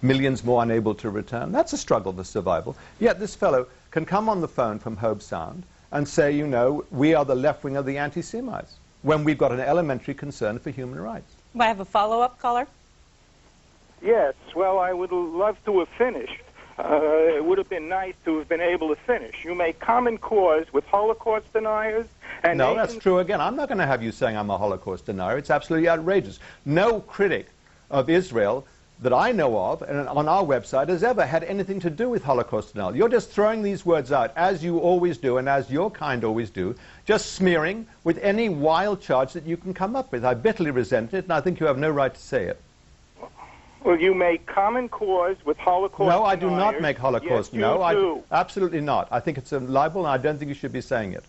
millions more unable to return. That's a struggle for survival. Yet this fellow can come on the phone from Hobe Sound and say, you know, we are the left wing of the anti-Semites, when we've got an elementary concern for human rights. I have a follow-up, caller? Yes, well, I would love to have finished. It would have been nice to have been able to finish. You make common cause with Holocaust deniers and... No, that's true again. I'm not going to have you saying I'm a Holocaust denier. It's absolutely outrageous. No critic of Israel that I know of and on our website has ever had anything to do with Holocaust denial. You're just throwing these words out, as you always do and as your kind always do, just smearing with any wild charge that you can come up with. I bitterly resent it, and I think you have no right to say it. Well, you make common cause with Holocaust No, I do deniers. not make Holocaust. Yes, you no, do. Absolutely not. I think it's a libel, and I don't think you should be saying it.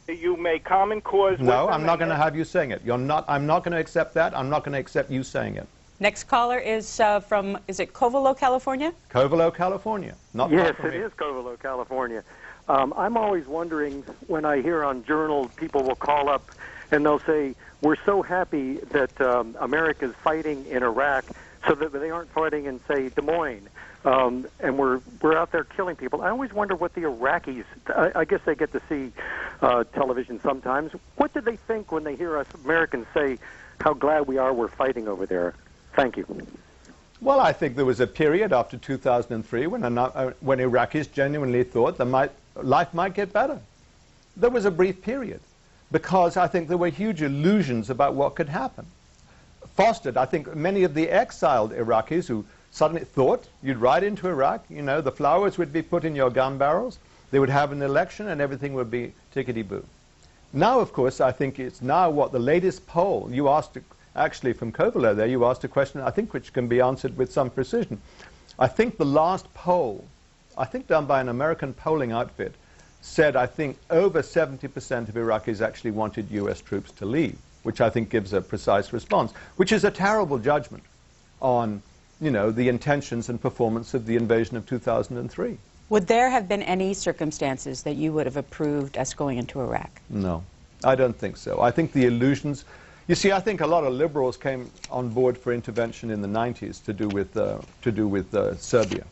You make common cause with No, them I'm not going to have you saying it. I'm not going to accept that. I'm not going to accept you saying it. Next caller is from, is it Covelo, California? Covelo, California. Not yes, it is Covelo, California. I'm always wondering when I hear on journals people will call up and they'll say, we're so happy that America's fighting in Iraq so that they aren't fighting in, say, Des Moines. And we're out there killing people. I always wonder what the Iraqis, I guess they get to see television sometimes. What do they think when they hear us Americans say how glad we are we're fighting over there? Thank you. Well, I think there was a period after 2003 when Iraqis genuinely thought that life might get better. There was a brief period because I think there were huge illusions about what could happen. Fostered, I think, many of the exiled Iraqis who suddenly thought you'd ride into Iraq, you know, the flowers would be put in your gun barrels, they would have an election, and everything would be tickety-boo. Now, of course, I think it's now what the latest poll, you asked, actually from Covelo there, you asked a question, I think, which can be answered with some precision. I think the last poll, I think done by an American polling outfit, said, I think, over 70% of Iraqis actually wanted U.S. troops to leave, which I think gives a precise response, which is a terrible judgment on, you know, the intentions and performance of the invasion of 2003. Would there have been any circumstances that you would have approved us going into Iraq? No, I don't think so. I think the illusions... You see, I think a lot of liberals came on board for intervention in the 90s to do with Serbia.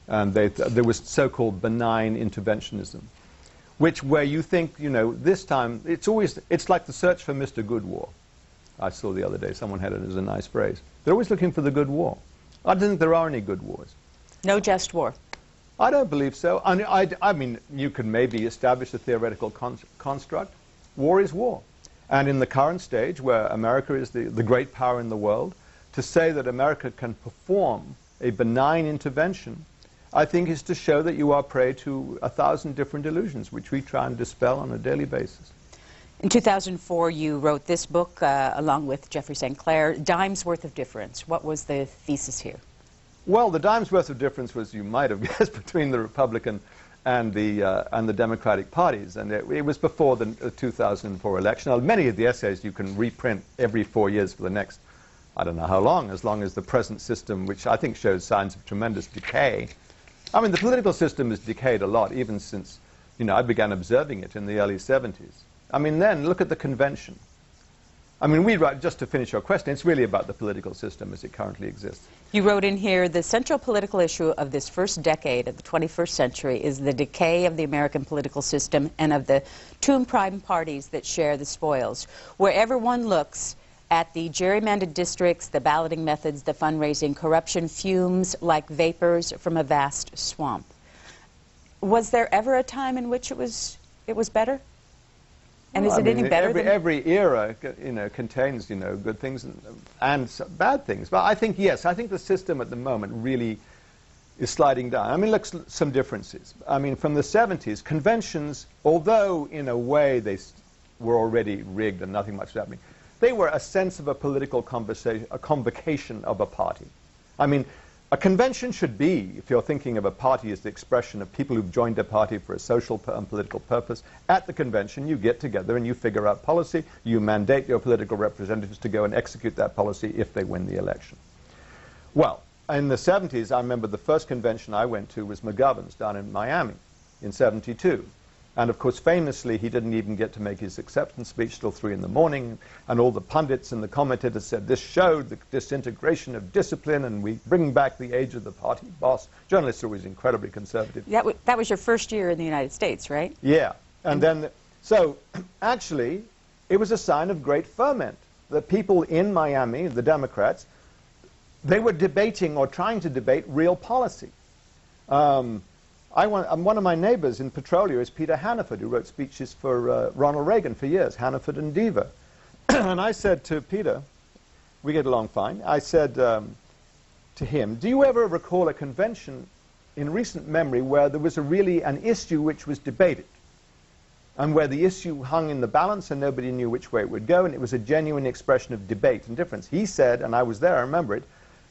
And there was so-called benign interventionism, where you think, you know, this time, it's like the search for Mr. Good War. I saw the other day, someone had it as a nice phrase. They're always looking for the good war. I don't think there are any good wars. No just war? I don't believe so. I mean, you can maybe establish a theoretical construct. War is war. And in the current stage, where America is the great power in the world, to say that America can perform a benign intervention, I think is to show that you are prey to 1,000 different illusions, which we try and dispel on a daily basis. In 2004, you wrote this book, along with Jeffrey St. Clair, Dime's Worth of Difference. What was the thesis here? Well, the dime's worth of difference was, you might have guessed, between the Republican and the Democratic parties, and it was before the 2004 election. Now, many of the essays you can reprint every 4 years for the next, I don't know how long, as long as the present system, which I think shows signs of tremendous decay. I mean, the political system has decayed a lot, even since, you know, I began observing it in the early 70s. I mean, then, look at the convention. I mean, just to finish your question, it's really about the political system as it currently exists. You wrote in here, the central political issue of this first decade of the 21st century is the decay of the American political system and of the two prime parties that share the spoils. Wherever one looks at the gerrymandered districts, the balloting methods, the fundraising, corruption fumes like vapors from a vast swamp. Was there ever a time in which it was better? And well, is it any better than... Every era, you know, contains, you know, good things and bad things. But I think, yes, I think the system at the moment really is sliding down. I mean, look, some differences. I mean, from the 70s, conventions, although in a way they were already rigged and nothing much was happening, they were a sense of a political conversation, a convocation of a party. I mean, a convention should be, if you're thinking of a party as the expression of people who've joined a party for a social and political purpose, at the convention you get together and you figure out policy, you mandate your political representatives to go and execute that policy if they win the election. Well, in the 70s, I remember the first convention I went to was McGovern's down in Miami in '72. And of course, famously, he didn't even get to make his acceptance speech till 3 in the morning. And all the pundits and the commentators said this showed the disintegration of discipline, and we bring back the age of the party boss. Journalists are always incredibly conservative. That was your first year in the United States, right? Yeah. And then, so actually, it was a sign of great ferment. The people in Miami, the Democrats, they were debating or trying to debate real policy. One of my neighbors in Petrolia is Peter Hannaford, who wrote speeches for Ronald Reagan for years, Hannaford and Diva. And I said to Peter, we get along fine, I said to him, do you ever recall a convention in recent memory where there was really an issue which was debated, and where the issue hung in the balance and nobody knew which way it would go, and it was a genuine expression of debate and difference? He said, and I was there, I remember it,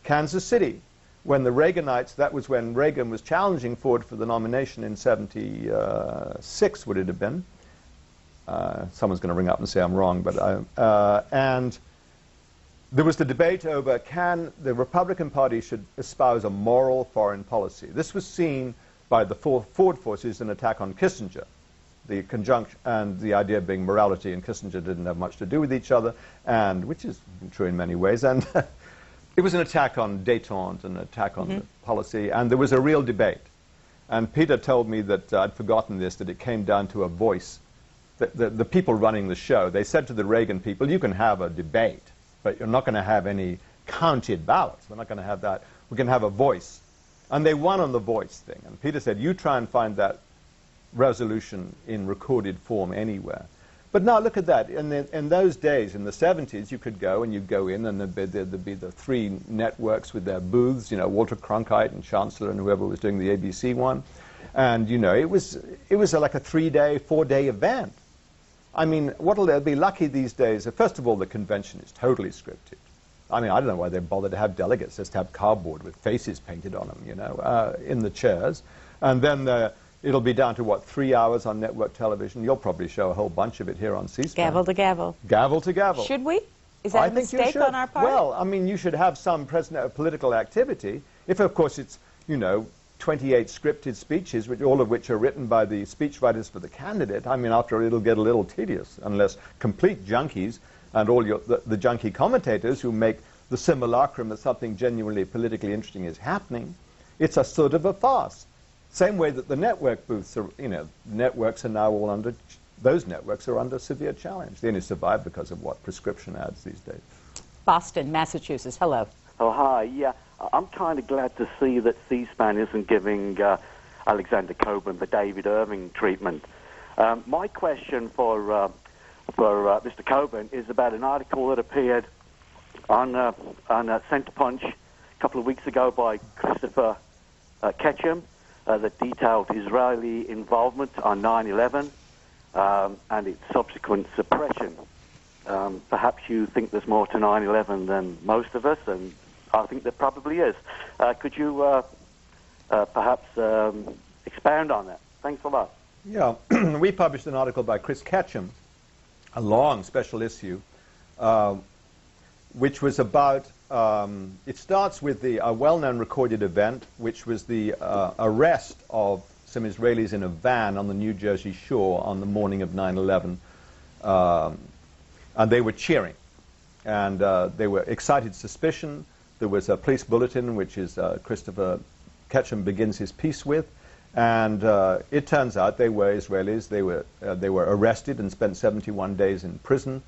Kansas City. When the Reaganites, that was when Reagan was challenging Ford for the nomination in 76, would it have been? Someone's going to ring up and say I'm wrong, but and there was the debate over can the Republican Party should espouse a moral foreign policy. This was seen by the Ford forces an attack on Kissinger. The conjunction and the idea being morality and Kissinger didn't have much to do with each other, and which is true in many ways. And it was an attack on détente, an attack on the policy, and there was a real debate. And Peter told me that I'd forgotten this, that it came down to a voice. The people running the show, they said to the Reagan people, you can have a debate, but you're not going to have any counted ballots. We're not going to have that. We're going to have a voice. And they won on the voice thing. And Peter said, you try and find that resolution in recorded form anywhere. But now look at that. In those days, in the 70s, you could go and you'd go in and there'd be the 3 networks with their booths, you know, Walter Cronkite and Chancellor and whoever was doing the ABC one. And, you know, it was like a 3-day, 4-day event. I mean, what'll they be lucky these days? First of all, the convention is totally scripted. I mean, I don't know why they bother to have delegates, just have cardboard with faces painted on them, you know, in the chairs. And then it'll be down to, what, 3 hours on network television. You'll probably show a whole bunch of it here on C-SPAN. Gavel to gavel. Gavel to gavel. Should we? Is that a mistake on our part? Well, I mean, you should have some political activity. If, of course, it's, you know, 28 scripted speeches, all of which are written by the speechwriters for the candidate, I mean, after it'll get a little tedious, unless complete junkies and all the junkie commentators who make the simulacrum that something genuinely politically interesting is happening. It's a sort of a farce. Same way that the network booths are, you know, networks are now all under, those networks are under severe challenge. They only survive because of what? Prescription ads these days. Boston, Massachusetts, hello. Oh, hi, yeah. I'm kind of glad to see that C-SPAN isn't giving Alexander Cockburn the David Irving treatment. My question for Mr. Cockburn is about an article that appeared on Centre Punch a couple of weeks ago by Christopher Ketchum, that detailed Israeli involvement on 9/11 and its subsequent suppression. Perhaps you think there's more to 9/11 than most of us, and I think there probably is. Could you perhaps expand on that? Thanks a lot. Yeah, we published an article by Chris Ketchum, a long special issue, which was about, it starts with a well-known recorded event, which was the arrest of some Israelis in a van on the New Jersey shore on the morning of 9/11. And they were cheering. And they were excited suspicion. There was a police bulletin, which is Christopher Ketchum begins his piece with. And it turns out they were Israelis. They were arrested and spent 71 days in prison.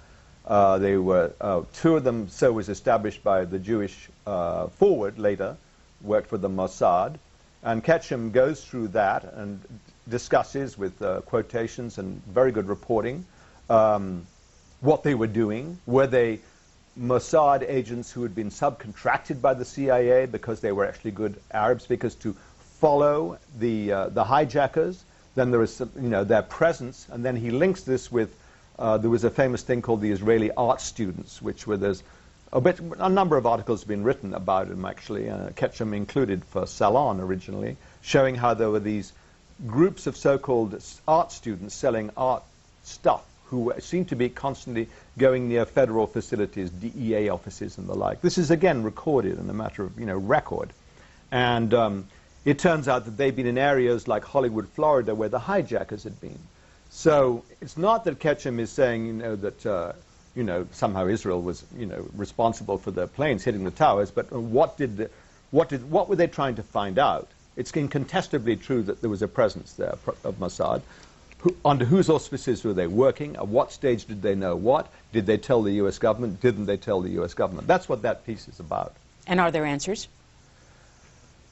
They were 2 of them, so was established by the Jewish Forward later, worked for the Mossad. And Ketchum goes through that and discusses with quotations and very good reporting what they were doing. Were they Mossad agents who had been subcontracted by the CIA because they were actually good Arab speakers to follow the hijackers? Then there is, you know, their presence, and then he links this with there was a famous thing called the Israeli art students, which were there's a number of articles have been written about them actually, Ketchum included for Salon originally, showing how there were these groups of so-called art students selling art stuff who seemed to be constantly going near federal facilities, DEA offices and the like. This is again recorded in a matter of, you know, record. And it turns out that they've been in areas like Hollywood, Florida, where the hijackers had been. So it's not that Ketchum is saying, that somehow Israel was, responsible for the planes hitting the towers, but what were they trying to find out? It's incontestably true that there was a presence there of Mossad. Under whose auspices were they working? At what stage did they know what? Did they tell the U.S. government? Didn't they tell the U.S. government? That's what that piece is about. And are there answers?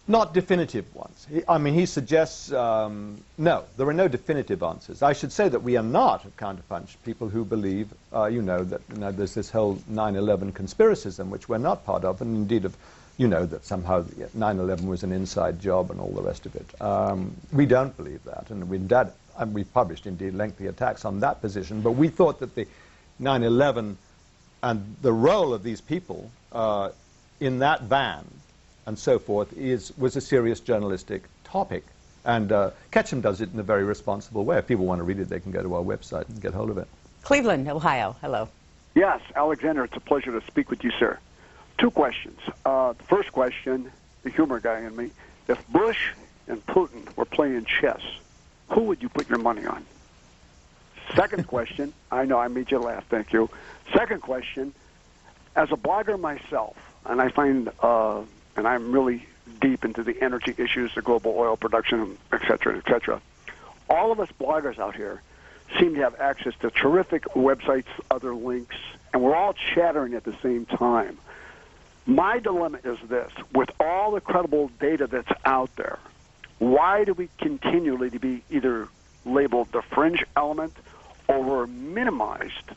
Not definitive ones. He suggests, no, there are no definitive answers. I should say that we are not, at Counterpunch, people who believe, that there's this whole 9/11 conspiracism, which we're not part of, and indeed that somehow 9/11 was an inside job and all the rest of it. We don't believe that, and we published, indeed, lengthy attacks on that position, but we thought that the 9/11 and the role of these people in that van and so forth was a serious journalistic topic. And Ketchum does it in a very responsible way. If people want to read it, they can go to our website and get hold of it. Cleveland, Ohio. Hello. Yes, Alexander, it's a pleasure to speak with you, sir. Two questions. The first question, the humor guy in me, if Bush and Putin were playing chess, who would you put your money on? Second question, I know I made you laugh, thank you. Second question, as a blogger myself, and I find, and I'm really deep into the energy issues, the global oil production, et cetera, all of us bloggers out here seem to have access to terrific websites, other links, and we're all chattering at the same time. My dilemma is this: with all the credible data that's out there, why do we continually to be either labeled the fringe element or we're minimized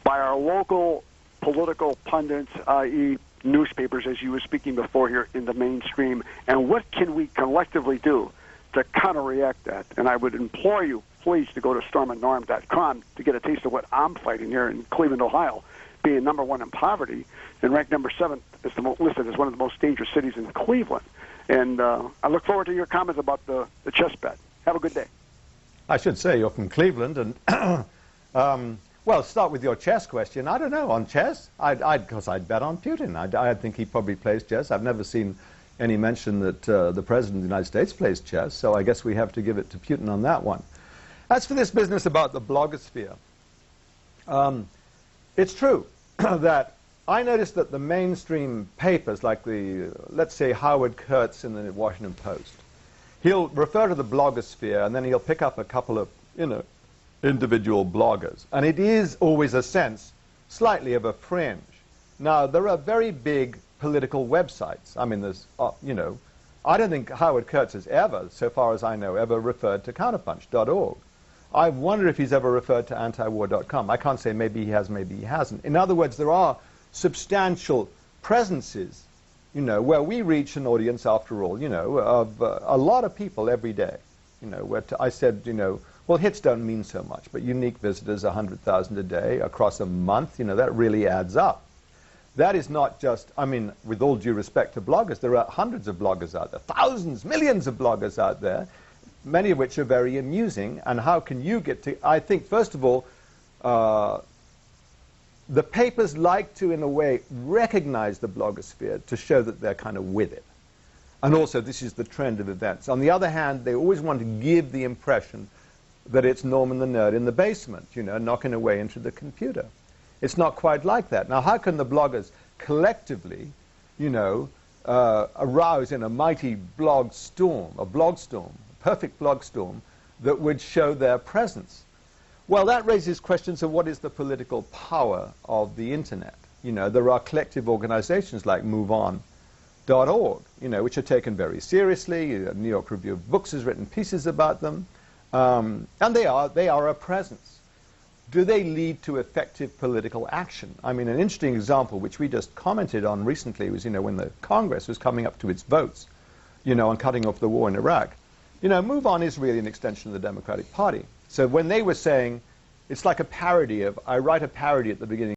by our local political pundits, i.e. newspapers, as you were speaking before here, in the mainstream? And what can we collectively do to counter-react that? And I would implore you, please, to go to stormandnorm.com to get a taste of what I'm fighting here in Cleveland, Ohio, being #1 in poverty and ranked #7 as listed as one of the most dangerous cities in Cleveland. And I look forward to your comments about the chess bet. Have a good day. I should say you're from Cleveland, and well, start with your chess question. I don't know, on chess? Because I'd bet on Putin. I think he probably plays chess. I've never seen any mention that the President of the United States plays chess, so I guess we have to give it to Putin on that one. As for this business about the blogosphere, it's true that I noticed that the mainstream papers, like let's say Howard Kurtz in the Washington Post, he'll refer to the blogosphere and then he'll pick up a couple of, individual bloggers. And it is always a sense, slightly of a fringe. Now, there are very big political websites. I mean, there's, I don't think Howard Kurtz has ever, so far as I know, ever referred to counterpunch.org. I wonder if he's ever referred to antiwar.com. I can't say maybe he has, maybe he hasn't. In other words, there are substantial presences, where we reach an audience, after all, of a lot of people every day. Where I said, well, hits don't mean so much, but unique visitors, 100,000 a day across a month, that really adds up. That is not just, with all due respect to bloggers, there are hundreds of bloggers out there, thousands, millions of bloggers out there, many of which are very amusing. And how can you get to, I think, first of all, the papers like to, in a way, recognize the blogosphere to show that they're kind of with it. And also, this is the trend of events. On the other hand, they always want to give the impression that it's Norman the Nerd in the basement, knocking away into the computer. It's not quite like that. Now, how can the bloggers collectively, arouse in a mighty blog storm, a perfect blog storm, that would show their presence? Well, that raises questions of what is the political power of the Internet. There are collective organizations like MoveOn.org, which are taken very seriously. The New York Review of Books has written pieces about them. And they are a presence. Do they lead to effective political action? An interesting example, which we just commented on recently, was, when the Congress was coming up to its votes, on cutting off the war in Iraq. MoveOn is really an extension of the Democratic Party. So when they were saying, it's like a parody of, I write a parody at the beginning